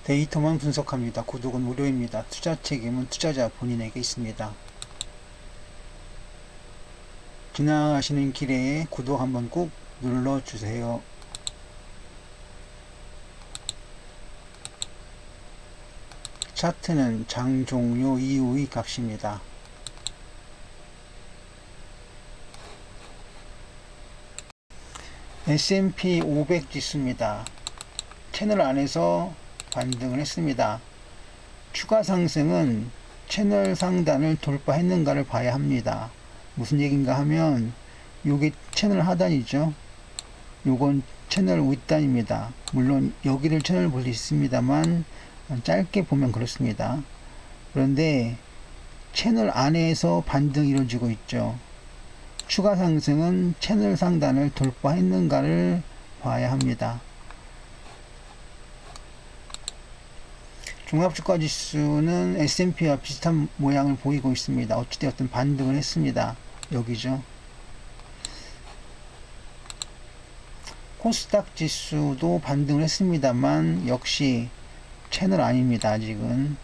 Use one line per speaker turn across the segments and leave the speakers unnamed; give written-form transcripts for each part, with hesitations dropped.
데이터만 분석합니다. 구독은 무료입니다. 투자 책임은 투자자 본인에게 있습니다. 지나가시는 길에 구독 한번 꾹 눌러주세요. 차트는 장 종료 이후의 값입니다. S&P 500 지수입니다. 채널 안에서 반등을 했습니다. 추가 상승은 채널 상단을 돌파했는가를 봐야 합니다. 무슨 얘기인가 하면 요게 채널 하단이죠. 요건 채널 윗단입니다. 물론 여기를 채널 볼 수 있습니다만 짧게 보면 그렇습니다. 그런데 채널 안에서 반등이 이루어지고 있죠. 추가 상승은 채널 상단을 돌파했는가를 봐야 합니다. 종합주가 지수는 S&P와 비슷한 모양을 보이고 있습니다. 어찌되었든 반등을 했습니다. 여기죠. 코스닥 지수도 반등을 했습니다만 역시 채널 아닙니다. 아직은.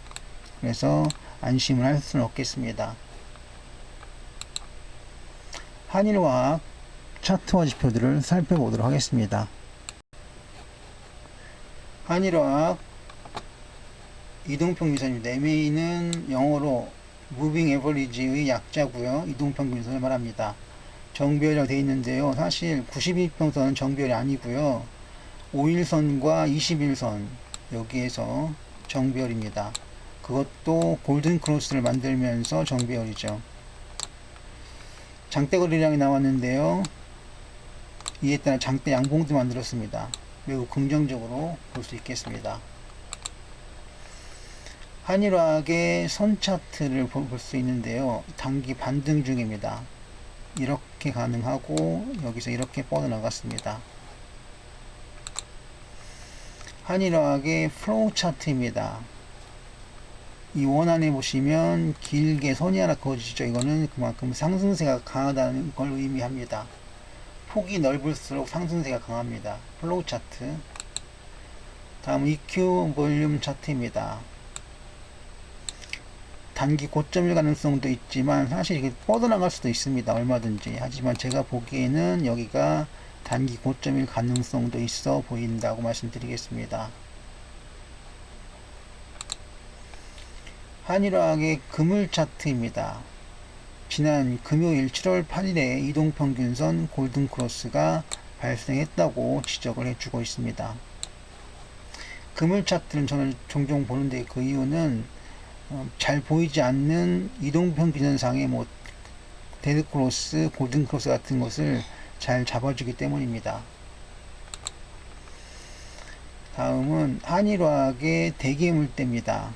그래서 안심을 할 수는 없겠습니다. 한일화학 차트와 지표들을 살펴보도록 하겠습니다. 한일화학 이동평균선입니다. MA는 영어로 Moving Average의 약자고요. 이동평균선을 말합니다. 정비율이라고 되어 있는데요. 사실 92평선은 정비율이 아니고요. 5일선과 21선 여기에서 정비율입니다. 그것도 골든크로스를 만들면서 정비율이죠. 장대 거래량이 나왔는데요. 이에 따라 장대 양봉도 만들었습니다. 매우 긍정적으로 볼 수 있겠습니다. 한일화학의 선 차트를 볼 수 있는데요. 단기 반등 중입니다. 이렇게 가능하고 여기서 이렇게 뻗어나갔습니다. 한일화학의 플로우 차트입니다. 이 원안에 보시면 길게 선이 하나 그어지죠. 이거는 그만큼 상승세가 강하다는 걸 의미합니다. 폭이 넓을수록 상승세가 강합니다. 플로우 차트. 다음 EQ 볼륨 차트입니다. 단기 고점일 가능성도 있지만 사실 이게 뻗어나갈 수도 있습니다. 얼마든지. 하지만 제가 보기에는 여기가 단기 고점일 가능성도 있어 보인다고 말씀드리겠습니다. 한일화학의 그물 차트입니다. 지난 금요일 7월 8일에 이동평균선 골든크로스가 발생했다고 지적을 해주고 있습니다. 그물 차트는 저는 종종 보는데 그 이유는 잘 보이지 않는 이동평균선상의 뭐 데드크로스, 골든크로스 같은 것을 잘 잡아주기 때문입니다. 다음은 한일화학의 대기물대입니다.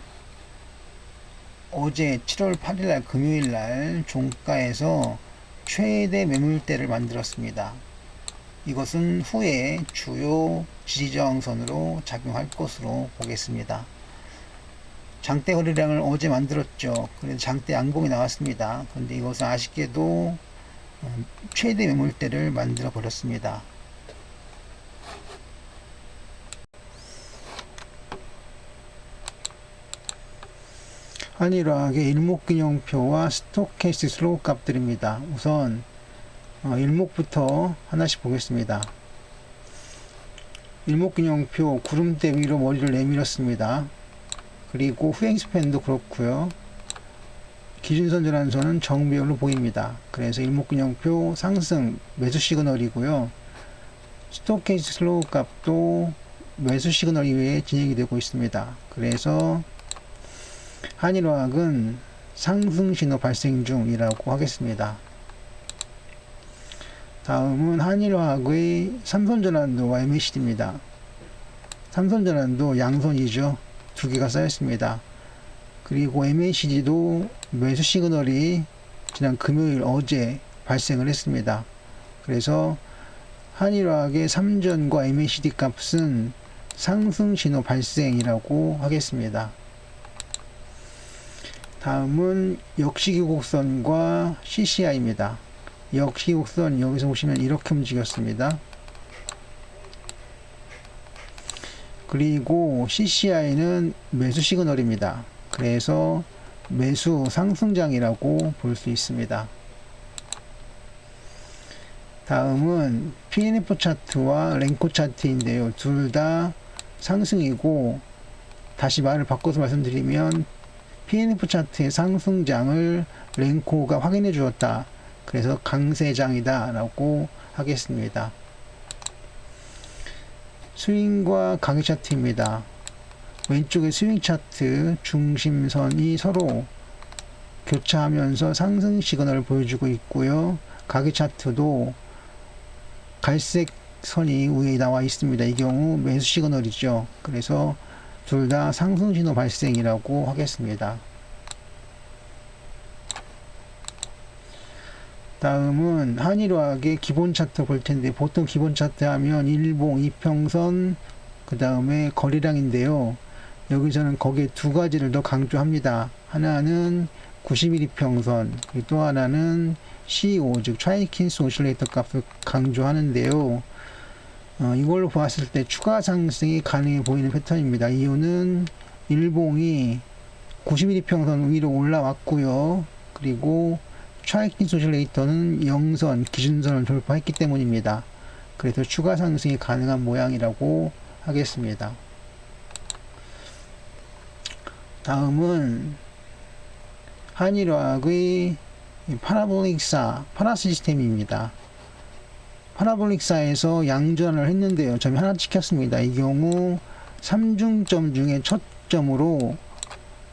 어제 7월 8일날 금요일날 종가에서 최대 매물대를 만들었습니다. 이것은 후에 주요 지지저항선으로 작용할 것으로 보겠습니다. 장대 거래량을 어제 만들었죠. 그래서 장대 양봉이 나왔습니다. 그런데 이것은 아쉽게도 최대 매물대를 만들어 버렸습니다. 한일화학의 일목균형표와 스토캐스틱 슬로우 값들입니다. 우선 일목부터 하나씩 보겠습니다. 일목균형표 구름대 위로 머리를 내밀었습니다. 그리고 후행스팬도 그렇고요. 기준선 전환선은 정배열로 보입니다. 그래서 일목균형표 상승 매수 시그널이고요. 스토캐스틱 슬로우 값도 매수 시그널 이외에 진행이 되고 있습니다. 그래서 한일화학은 상승 신호 발생 중이라고 하겠습니다. 다음은 한일화학의 삼선전환도와 MACD입니다. 삼선전환도 양선이죠. 두 개가 쌓였습니다. 그리고 MACD도 매수 시그널이 지난 금요일 어제 발생을 했습니다. 그래서 한일화학의 삼전과 MACD 값은 상승 신호 발생이라고 하겠습니다. 다음은 역시기곡선과 CCI입니다. 역시곡선 여기서 보시면 이렇게 움직였습니다. 그리고 CCI는 매수 시그널입니다. 그래서 매수 상승장이라고 볼 수 있습니다. 다음은 PNF 차트와 랭코 차트인데요. 둘 다 상승이고, 다시 말을 바꿔서 말씀드리면 PNF 차트의 상승장을 랭코가 확인해 주었다. 그래서 강세장이다 라고 하겠습니다. 스윙과 가격 차트입니다. 왼쪽의 스윙 차트 중심선이 서로 교차하면서 상승 시그널을 보여주고 있고요. 가격 차트도 갈색 선이 위에 나와 있습니다. 이 경우 매수 시그널이죠. 그래서 둘 다 상승 신호 발생이라고 하겠습니다. 다음은 한일화학의 기본 차트 볼 텐데, 보통 기본 차트 하면 일봉, 이평선, 그 다음에 거래량인데요. 여기서는 거기에 두 가지를 더 강조합니다. 하나는 90일 이평선, 또 하나는 CO, 즉 트라이킨스 오실레이터 값을 강조하는데요. 이걸로 보았을 때 추가 상승이 가능해 보이는 패턴입니다. 이유는 일봉이 90일 이평선 위로 올라왔고요. 그리고 트라이킨스 오실레이터는 영선, 기준선을 돌파했기 때문입니다. 그래서 추가 상승이 가능한 모양이라고 하겠습니다. 다음은 한일화학의 파라볼릭사, 파라시스템입니다. 파라볼릭사에서 양전을 했는데요. 점이 하나 찍혔습니다. 이 경우 3중점 중에 첫 점으로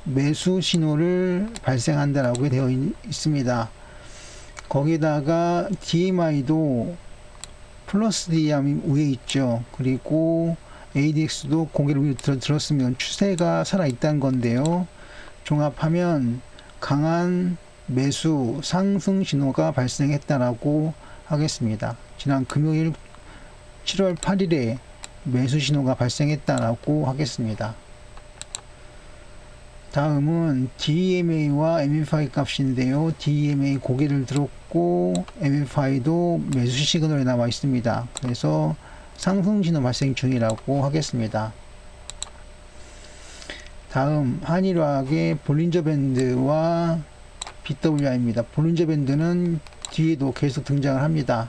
매수 신호를 발생한다라고 되어 있습니다. 거기다가 DMI도 플러스 D암이 위에 있죠. 그리고 ADX도 고개를 위로 들었으면 추세가 살아있다는 건데요. 종합하면 강한 매수 상승 신호가 발생했다라고 하겠습니다. 지난 금요일 7월 8일에 매수 신호가 발생했다라고 하겠습니다. 다음은 DMA와 MFI 값인데요. DMA 고개를 들었고 MFI도 매수 시그널이 나와 있습니다. 그래서 상승 신호 발생 중이라고 하겠습니다. 다음 한일화학의 볼린저 밴드와 BWI입니다. 볼린저 밴드는 뒤에도 계속 등장을 합니다.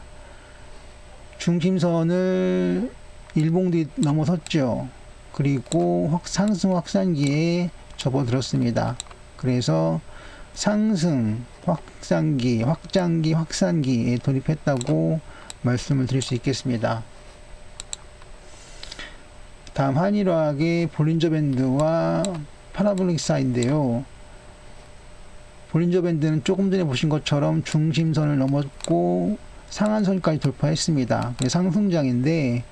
중심선을 일봉도 넘어섰죠. 그리고 상승 확산기에 접어들었습니다. 그래서 상승 확장기에 돌입했다고 말씀을 드릴 수 있겠습니다. 다음 한일화학의 볼린저 밴드와 파라볼릭사인데요. 볼린저 밴드는 조금 전에 보신 것처럼 중심선을 넘었고 상한선까지 돌파했습니다. 상승장인데,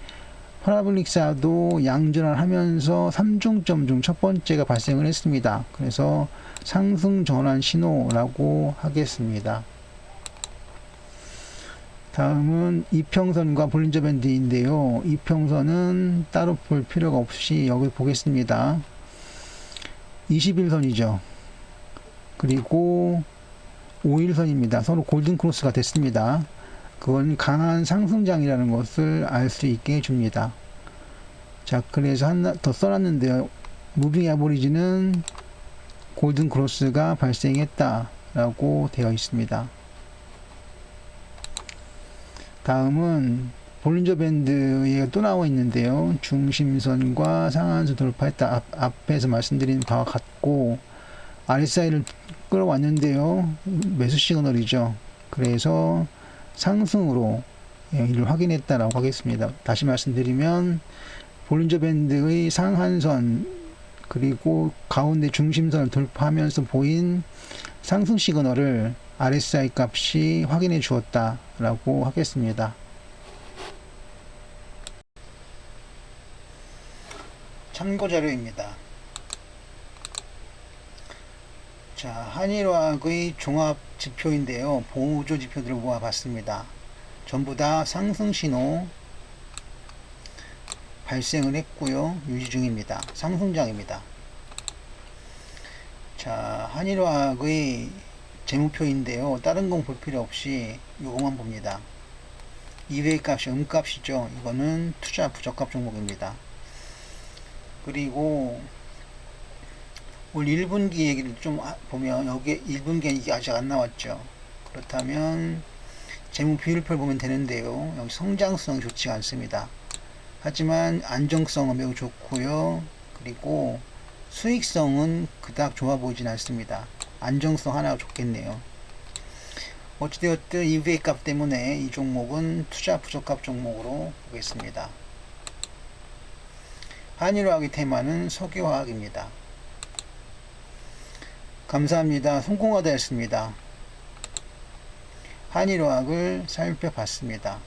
파라볼릭사도 양전을 하면서 3중점 중 첫 번째가 발생을 했습니다. 그래서 상승 전환 신호라고 하겠습니다. 다음은 이평선과 볼린저 밴드인데요. 이평선은 따로 볼 필요가 없이 여기 보겠습니다. 21선이죠. 그리고 5일선입니다. 서로 골든 크로스가 됐습니다. 그건 강한 상승장이라는 것을 알 수 있게 해줍니다. 자, 그래서 하나 더 써놨는데요. 무빙 에버리지는 골든 크로스가 발생했다라고 되어 있습니다. 다음은 볼린저 밴드에 또 나와 있는데요. 중심선과 상한선 돌파했다. 앞에서 말씀드린 바와 같고, RSI를 끌어왔는데요. 매수 시그널이죠. 그래서 상승으로 이를 확인했다라고 하겠습니다. 다시 말씀드리면 볼린저 밴드의 상한선 그리고 가운데 중심선을 돌파하면서 보인 상승 시그널을 RSI 값이 확인해 주었다라고 하겠습니다. 참고 자료입니다. 자, 한일화학의 종합 지표인데요. 보조 지표들을 모아봤습니다. 전부 다 상승 신호 발생을 했고요. 유지 중입니다. 상승장입니다. 자, 한일화학의 재무표인데요. 다른 건 볼 필요 없이 요것만 봅니다. 이외의 값이 음값이죠. 이거는 투자 부적합 종목입니다. 그리고 올 1분기 얘기를 좀 보면 여기에 1분기는 이게 아직 안 나왔죠. 그렇다면 재무 비율표를 보면 되는데요. 여기 성장성이 좋지가 않습니다. 하지만 안정성은 매우 좋고요. 그리고 수익성은 그닥 좋아 보이진 않습니다. 안정성 하나가 좋겠네요. 어찌되었든 EVA 값 때문에 이 종목은 투자 부적합 종목으로 보겠습니다. 한일화학의 테마는 석유화학입니다. 감사합니다. 성공하다였습니다. 한일화학을 살펴봤습니다.